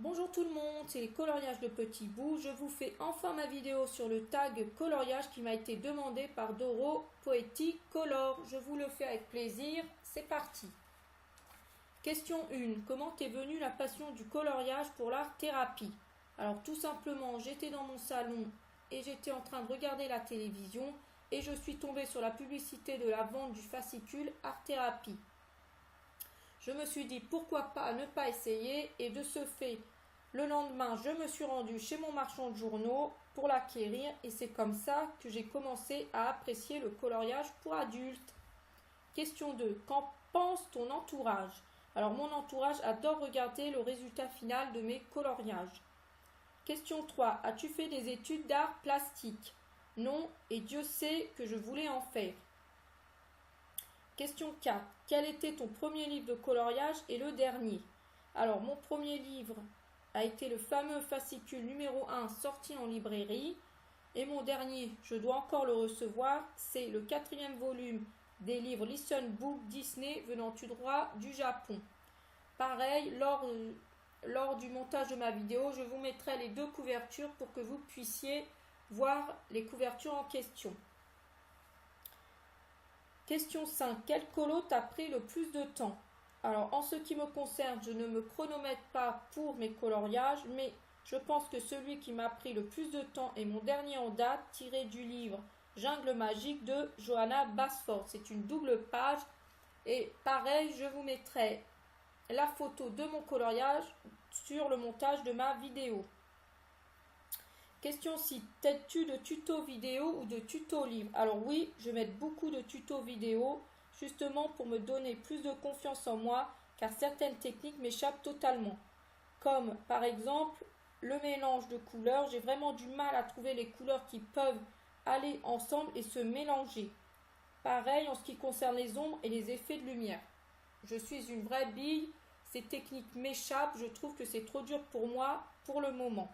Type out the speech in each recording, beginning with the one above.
Bonjour tout le monde, c'est les coloriages de petits bouts. Je vous fais enfin ma vidéo sur le tag coloriage qui m'a été demandé par Doro Poetic Color. Je vous le fais avec plaisir, c'est parti. Question 1. Comment t'es venue la passion du coloriage pour l'art thérapie? Alors tout simplement, j'étais dans mon salon et j'étais en train de regarder la télévision et je suis tombée sur la publicité de la vente du fascicule art thérapie. Je me suis dit pourquoi pas ne pas essayer et de ce fait, le lendemain, je me suis rendue chez mon marchand de journaux pour l'acquérir et c'est comme ça que j'ai commencé à apprécier le coloriage pour adultes. Question 2. Qu'en pense ton entourage? Alors mon entourage adore regarder le résultat final de mes coloriages. Question 3. As-tu fait des études d'art plastique? Non, et Dieu sait que je voulais en faire. Question 4. Quel était ton premier livre de coloriage et le dernier? Alors, mon premier livre a été le fameux fascicule numéro 1 sorti en librairie. Et mon dernier, je dois encore le recevoir, c'est le 4e volume des livres Listen Book Disney venant tout droit du Japon. Pareil, lors du montage de ma vidéo, je vous mettrai les deux couvertures pour que vous puissiez voir les couvertures en question. Question 5. Quel colo t'a pris le plus de temps? Alors, en ce qui me concerne, je ne me chronomètre pas pour mes coloriages, mais je pense que celui qui m'a pris le plus de temps est mon dernier en date, tiré du livre Jungle Magique de Johanna Basford. C'est une double page. Et pareil, je vous mettrai la photo de mon coloriage sur le montage de ma vidéo. Question 6. T'aides-tu de tutos vidéo ou de tutos livres? Alors oui, je vais mettre beaucoup de tutos vidéo, justement pour me donner plus de confiance en moi, car certaines techniques m'échappent totalement. Comme par exemple le mélange de couleurs, j'ai vraiment du mal à trouver les couleurs qui peuvent aller ensemble et se mélanger. Pareil en ce qui concerne les ombres et les effets de lumière. Je suis une vraie bille, ces techniques m'échappent, je trouve que c'est trop dur pour moi pour le moment.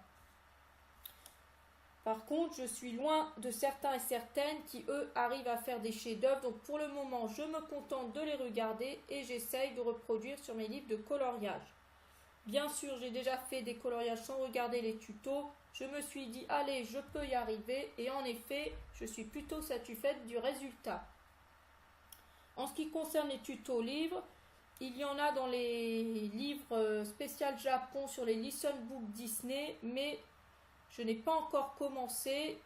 Par contre, je suis loin de certains et certaines qui, eux, arrivent à faire des chefs-d'œuvre. Donc, pour le moment, je me contente de les regarder et j'essaye de reproduire sur mes livres de coloriage. Bien sûr, j'ai déjà fait des coloriages sans regarder les tutos. Je me suis dit, allez, je peux y arriver. Et en effet, je suis plutôt satisfaite du résultat. En ce qui concerne les tutos livres, il y en a dans les livres spécial Japon sur les Listen Book Disney, mais je n'ai pas encore commencé,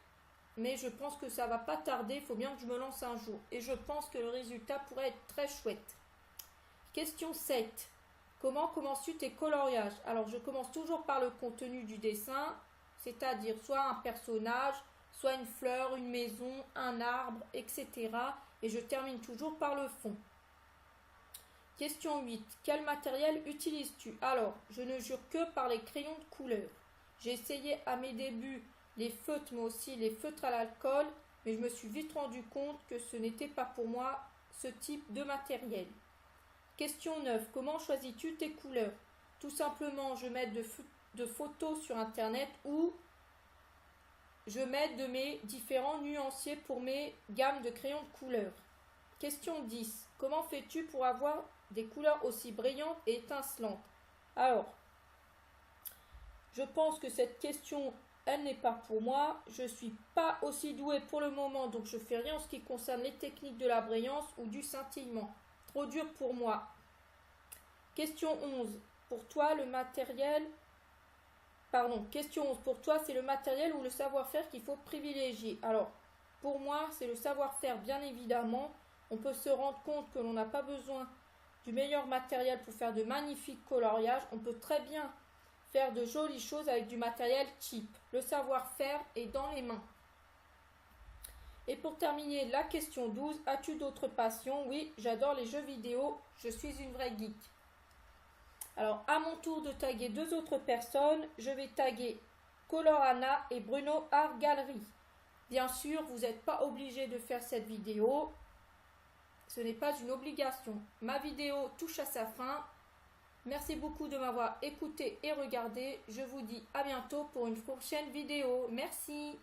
mais je pense que ça va pas tarder, il faut bien que je me lance un jour. Et je pense que le résultat pourrait être très chouette. Question 7. Comment commences-tu tes coloriages? Alors je commence toujours par le contenu du dessin, c'est-à-dire soit un personnage, soit une fleur, une maison, un arbre, etc. Et je termine toujours par le fond. Question 8. Quel matériel utilises-tu? Alors, je ne jure que par les crayons de couleur. J'ai essayé à mes débuts les feutres, mais aussi les feutres à l'alcool, mais je me suis vite rendu compte que ce n'était pas pour moi ce type de matériel. Question 9. Comment choisis-tu tes couleurs? Tout simplement, je mets de photos sur internet ou je mets de mes différents nuanciers pour mes gammes de crayons de couleur. Question 10. Comment fais-tu pour avoir des couleurs aussi brillantes et étincelantes? Alors, je pense que cette question, elle n'est pas pour moi. Je ne suis pas aussi douée pour le moment, donc je ne fais rien en ce qui concerne les techniques de la brillance ou du scintillement. Trop dur pour moi. Question 11. Pour toi, le matériel... question 11. Pour toi, c'est le matériel ou le savoir-faire qu'il faut privilégier? Alors, pour moi, c'est le savoir-faire, bien évidemment. On peut se rendre compte que l'on n'a pas besoin du meilleur matériel pour faire de magnifiques coloriages. On peut très bien faire de jolies choses avec du matériel cheap. Le savoir-faire est dans les mains. Et pour terminer, la question 12. As-tu d'autres passions? Oui, j'adore les jeux vidéo. Je suis une vraie geek. Alors, à mon tour de taguer deux autres personnes, je vais taguer Colorana et Bruno Art Gallery. Bien sûr, vous n'êtes pas obligé de faire cette vidéo. Ce n'est pas une obligation. Ma vidéo touche à sa fin. Merci beaucoup de m'avoir écouté et regardé. Je vous dis à bientôt pour une prochaine vidéo. Merci.